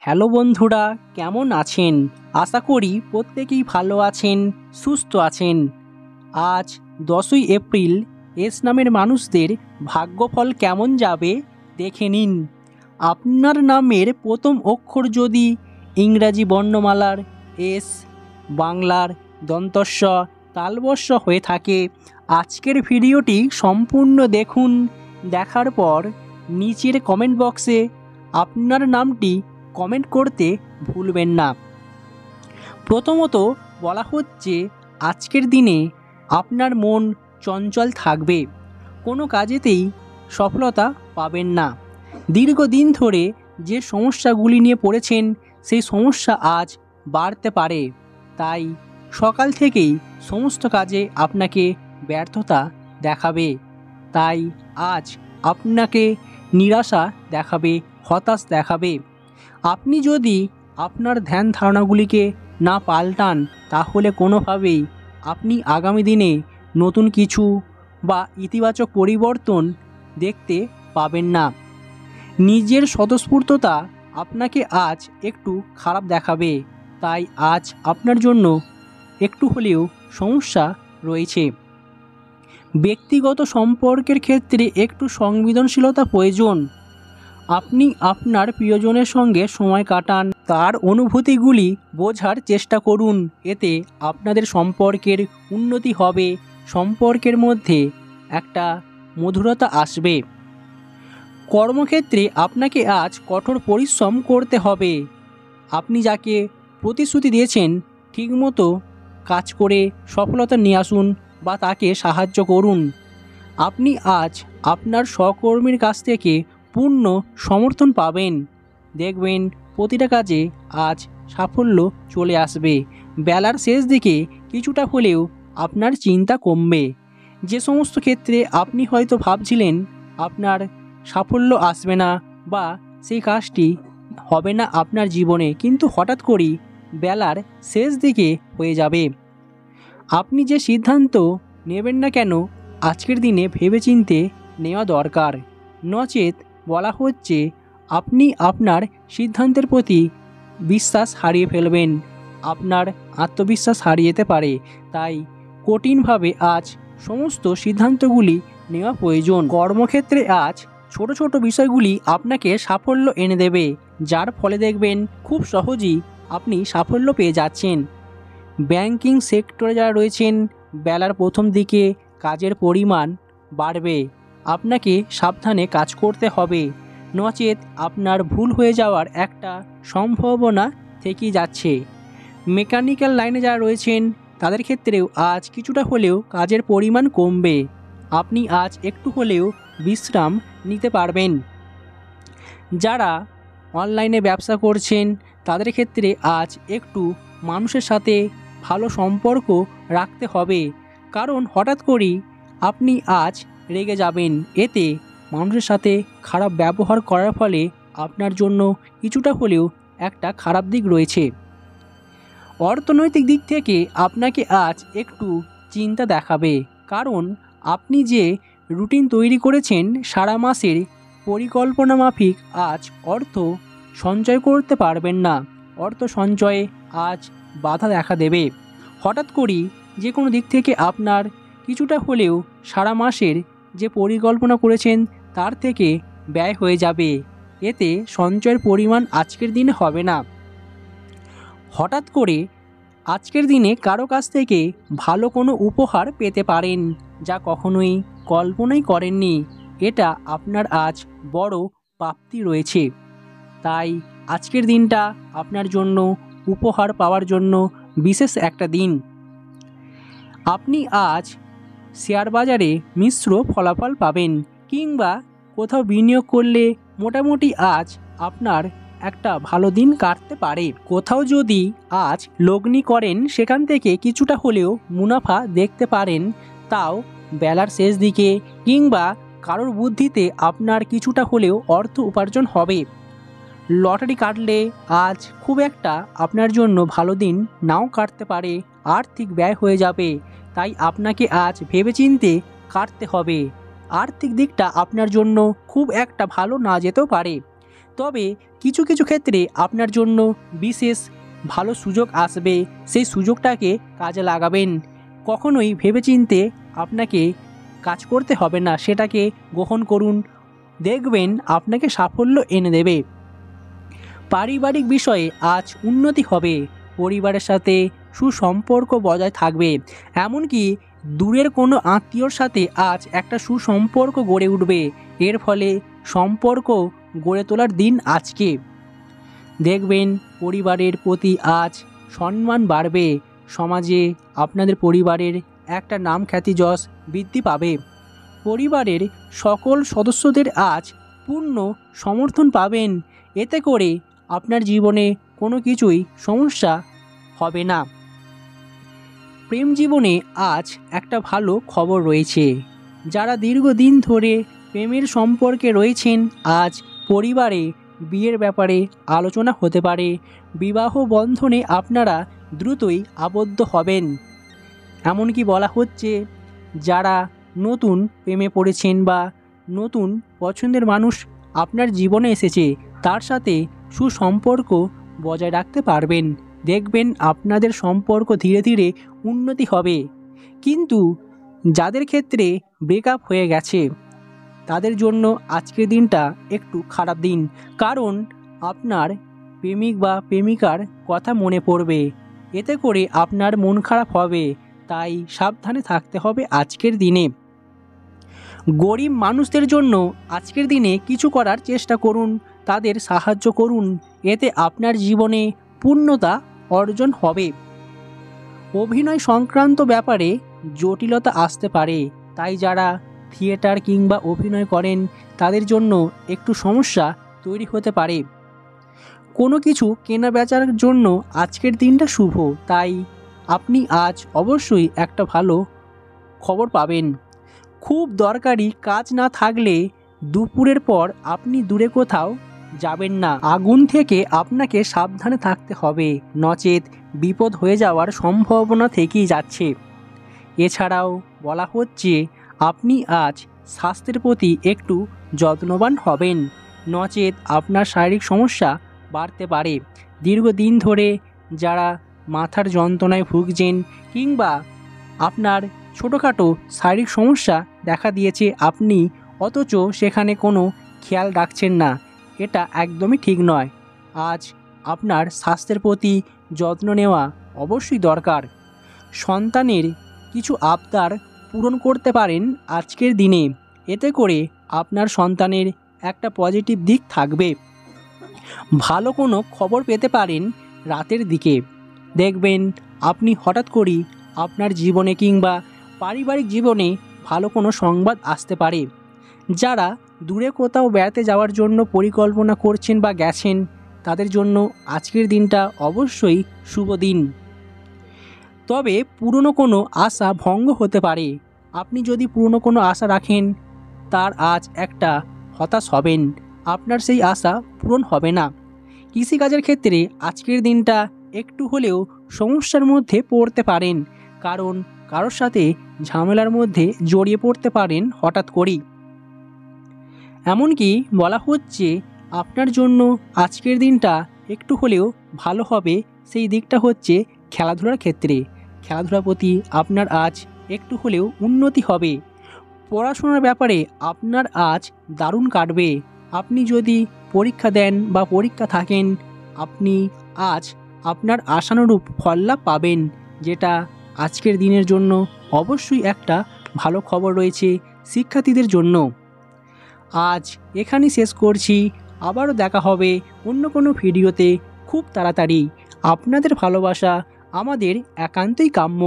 Hello বন্ধুরা, কেমন আছেন? আশা করি প্রত্যেকেই ভালো আছেন, সুস্থ আছেন। আজ 10ই এপ্রিল। এস নামের মানুষদের ভাগ্যফল কেমন যাবে দেখে নিন। আপনার নামের প্রথম অক্ষর যদি ইংরাজি বর্ণমালার এস, বাংলার দন্তস্ব তালবস্য হয়ে থাকে, আজকের ভিডিওটি সম্পূর্ণ দেখুন। দেখার পর নিচের কমেন্ট বক্সে আপনার নামটি কমেন্ট করতে ভুলবেন না। প্রথমত বলা হচ্ছে, আজকের দিনে আপনার মন চঞ্চল থাকবে, কোনো কাজেতেই সফলতা পাবেন না। দীর্ঘদিন ধরে যে সমস্যাগুলি নিয়ে পড়েছেন, সেই সমস্যা আজ বাড়তে পারে। তাই সকাল থেকেই সমস্ত কাজে আপনাকে ব্যর্থতা দেখাবে। তাই আজ আপনাকে নিরাশা দেখাবে, হতাশ দেখাবে। আপনি যদি আপনার ধ্যান ধারণাগুলিকে না পাল্টান, তাহলে কোনোভাবেই আপনি আগামী দিনে নতুন কিছু বা ইতিবাচক পরিবর্তন দেখতে পাবেন না। নিজের স্বতঃস্ফূর্ততা আপনাকে আজ একটু খারাপ দেখাবে। তাই আজ আপনার জন্য একটু হলেও সমস্যা রয়েছে। ব্যক্তিগত সম্পর্কের ক্ষেত্রে একটু সংবেদনশীলতা প্রয়োজন। আপনি আপনার প্রিয়জনের সঙ্গে সময় কাটান, তার অনুভূতিগুলি বোঝার চেষ্টা করুন। এতে আপনাদের সম্পর্কের উন্নতি হবে, সম্পর্কের মধ্যে একটা মধুরতা আসবে। কর্মক্ষেত্রে আপনাকে আজ কঠোর পরিশ্রম করতে হবে। আপনি যাকে প্রতিশ্রুতি দিয়েছেন, ঠিকমতো কাজ করে সফলতা নিয়ে আসুন বা তাকে সাহায্য করুন। আপনি আজ আপনার সহকর্মীর কাছ থেকে পূর্ণ সমর্থন পাবেন। দেখবেন প্রতিটা কাজে আজ সাফল্য চলে আসবে। বেলার শেষ দিকে কিছুটা হলেও আপনার চিন্তা কমবে। যে সমস্ত ক্ষেত্রে আপনি হয়তো ভাবছিলেন আপনার সাফল্য আসবে না বা সেই কাজটি হবে না আপনার জীবনে, কিন্তু হঠাৎ করেই বেলার শেষ দিকে হয়ে যাবে। আপনি যে সিদ্ধান্ত নেবেন না কেন, আজকের দিনে ভেবেচিন্তে নেওয়া দরকার। নচেত বলা হচ্ছে, আপনি আপনার সিদ্ধান্তের প্রতি বিশ্বাস হারিয়ে ফেলবেন, আপনার আত্মবিশ্বাস হারিয়ে যেতে পারে। তাই কঠিনভাবে আজ সমস্ত সিদ্ধান্তগুলি নেওয়া প্রয়োজন। কর্মক্ষেত্রে আজ ছোট ছোট বিষয়গুলি আপনাকে সাফল্য এনে দেবে, যার ফলে দেখবেন খুব সহজেই আপনি সাফল্য পেয়ে যাচ্ছেন। ব্যাংকিং সেক্টরে যারা রয়েছেন, বেলার প্রথম দিকে কাজের পরিমাণ বাড়বে। আপনাকে সাবধানে কাজ করতে হবে, নচেত আপনার ভুল হয়ে যাওয়ার একটা সম্ভাবনা থেকেই যাচ্ছে। মেকানিক্যাল লাইনে যারা রয়েছেন, তাদের ক্ষেত্রেও আজ কিছুটা হলেও কাজের পরিমাণ কমবে। আপনি আজ একটু হলেও বিশ্রাম নিতে পারবেন। যারা অনলাইনে ব্যবসা করছেন, তাদের ক্ষেত্রে আজ একটু মানুষের সাথে ভালো সম্পর্ক রাখতে হবে, কারণ হঠাৎ করেই আপনি আজ রেগে যাবেন। এতে মানুষের সাথে খারাপ ব্যবহার করার ফলে আপনার জন্য কিছুটা হলেও একটা খারাপ দিক রয়েছে। অর্থনৈতিক দিক থেকে আপনাকে আজ একটু চিন্তা দেখাবে, কারণ আপনি যে রুটিন তৈরি করেছেন সারা মাসের পরিকল্পনা মাফিক, আজ অর্থ সঞ্চয় করতে পারবেন না। অর্থ সঞ্চয়ে আজ বাধা দেখা দেবে। হঠাৎ করেই যে কোনো দিক থেকে আপনার কিছুটা হলেও সারা মাসের যে পরিকল্পনা করেছেন তার থেকে ব্যয় হয়ে যাবে। এতে সঞ্চয়ের পরিমাণ আজকের দিনে হবে না। হঠাৎ করে আজকের দিনে কারো কাছ থেকে ভালো কোনো উপহার পেতে পারেন, যা কখনোই কল্পনাই করেননি। এটা আপনার আজ বড় প্রাপ্তি রয়েছে। তাই আজকের দিনটা আপনার জন্য উপহার পাওয়ার জন্য বিশেষ একটা দিন। আপনি আজ শেয়ার বাজারে মিশ্র ফলাফল পাবেন, কিংবা কোথাও বিনিয়োগ করলে মোটামুটি আজ আপনার একটা ভালো দিন কাটতে পারে। কোথাও যদি আজ লগ্নি করেন, সেখান থেকে কিছুটা হলেও মুনাফা দেখতে পারেন, তাও বেলার শেষ দিকে, কিংবা কারোর বুদ্ধিতে আপনার কিছুটা হলেও অর্থ উপার্জন হবে। লটারি কাটলে আজ খুব একটা আপনার জন্য ভালো দিন নাও কাটতে পারে, আর্থিক ব্যয় হয়ে যাবে। তাই আপনাকে আজ ভেবেচিন্তে কাটতে হবে। আর্থিক দিকটা আপনার জন্য খুব একটা ভালো না যেতেও পারে। তবে কিছু কিছু ক্ষেত্রে আপনার জন্য বিশেষ ভালো সুযোগ আসবে, সেই সুযোগটাকে কাজে লাগাবেন। কখনোই ভেবেচিন্তে আপনাকে কাজ করতে হবে না, সেটাকে গ্রহণ করুন, দেখবেন আপনাকে সাফল্য এনে দেবে। পারিবারিক বিষয়ে আজ উন্নতি হবে, পরিবারের সাথে সুসম্পর্ক বজায় থাকবে, এমনকি দূরের কোনো আত্মীয়র সাথে আজ একটা সুসম্পর্ক গড়ে উঠবে। এর ফলে সম্পর্ক গড়ে তোলার দিন আজকে। দেখবেন পরিবারের প্রতি আজ সম্মান বাড়বে, সমাজে আপনাদের পরিবারের একটা নাম খ্যাতি যশ বৃদ্ধি পাবে। পরিবারের সকল সদস্যদের আজ পূর্ণ সমর্থন পাবেন, এতে করে আপনার জীবনে কোনো কিছুই সমস্যা হবে না। প্রেম জীবনে আজ একটা ভালো খবর রয়েছে। যারা দীর্ঘদিন ধরে প্রেমের সম্পর্কে রয়েছেন, আজ পরিবারে বিয়ের ব্যাপারে আলোচনা হতে পারে। বিবাহ বন্ধনে আপনারা দ্রুতই আবদ্ধ হবেন। এমনকি বলা হচ্ছে, যারা নতুন প্রেমে পড়েছেন বা নতুন পছন্দের মানুষ আপনার জীবনে এসেছে, তার সাথে সুসম্পর্ক বজায় রাখতে পারবেন। দেখবেন আপনাদের সম্পর্ক ধীরে ধীরে উন্নতি হবে। কিন্তু যাদের ক্ষেত্রে ব্রেকআপ হয়ে গেছে, তাদের জন্য আজকের দিনটা একটু খারাপ দিন, কারণ আপনার প্রেমিক বা প্রেমিকার কথা মনে পড়বে, এতে করে আপনার মন খারাপ হবে। তাই সাবধানে থাকতে হবে আজকের দিনে। গরিব মানুষদের জন্য আজকের দিনে কিছু করার চেষ্টা করুন, তাদের সাহায্য করুন, এতে আপনার জীবনে পূর্ণতা অর্জন হবে। অভিনয় সংক্রান্ত ব্যাপারে জটিলতা আসতে পারে, তাই যারা থিয়েটার কিংবা অভিনয় করেন তাদের জন্য একটু সমস্যা তৈরি হতে পারে। কোনো কিছু কেনা বেচার জন্য আজকের দিনটা শুভ, তাই আপনি আজ অবশ্যই একটা ভালো খবর পাবেন। খুব দরকারি কাজ না থাকলে দুপুরের পর আপনি দূরে কোথাও যাবেন না। আগুন থেকে আপনাকে সাবধানে থাকতে হবে, নচেত বিপদ হয়ে যাওয়ার সম্ভাবনা থেকেই যাচ্ছে। এছাড়াও বলা হচ্ছে, আপনি আজ স্বাস্থ্যের প্রতি একটু যত্নবান হবেন, নচেত আপনার শারীরিক সমস্যা বাড়তে পারে। দীর্ঘদিন ধরে যারা মাথার যন্ত্রণায় ভুগছেন কিংবা আপনার ছোটোখাটো শারীরিক সমস্যা দেখা দিয়েছে, আপনি অথচ সেখানে কোনো খেয়াল রাখছেন না, এটা একদমই ঠিক নয়। আজ আপনার স্বাস্থ্যের প্রতি যত্ন নেওয়া অবশ্যই দরকার। সন্তানের কিছু আবদার পূরণ করতে পারেন আজকের দিনে, এতে করে আপনার সন্তানের একটা পজিটিভ দিক থাকবে। ভালো কোনো খবর পেতে পারেন রাতের দিকে। দেখবেন আপনি হঠাৎ করেই আপনার জীবনে কিংবা পারিবারিক জীবনে ভালো কোনো সংবাদ আসতে পারে। যারা দূরে কোথাও বেড়াতে যাওয়ার জন্য পরিকল্পনা করছেন বা গেছেন, তাদের জন্য আজকের দিনটা অবশ্যই শুভ দিন। তবে পুরনো কোনো আশা ভঙ্গ হতে পারে। আপনি যদি পুরনো কোনো আশা রাখেন, তার আজ একটা হতাশ হবেন, আপনার সেই আশা পূরণ হবে না। কৃষিকাজের ক্ষেত্রে আজকের দিনটা একটু হলেও সমস্যার মধ্যে পড়তে পারেন, কারণ কারোর সাথে ঝামেলার মধ্যে জড়িয়ে পড়তে পারেন হঠাৎ করেই। এমনকি বলা হচ্ছে, আপনার জন্য আজকের দিনটা একটু হলেও ভালো হবে, সেই দিকটা হচ্ছে খেলাধুলার ক্ষেত্রে। খেলাধুলার প্রতি আপনার আজ একটু হলেও উন্নতি হবে। পড়াশোনার ব্যাপারে আপনার আজ দারুণ কাটবে। আপনি যদি পরীক্ষা দেন বা পরীক্ষা থাকেন, আপনি আজ আপনার আশানুরূপ ফললাভ পাবেন, যেটা আজকের দিনের জন্য অবশ্যই একটা ভালো খবর রয়েছে শিক্ষার্থীদের জন্য। আজ এখানেই শেষ করছি, আবারও দেখা হবে অন্য কোনো ভিডিওতে খুব তাড়াতাড়ি। আপনাদের ভালোবাসা আমাদের একান্তই কাম্য।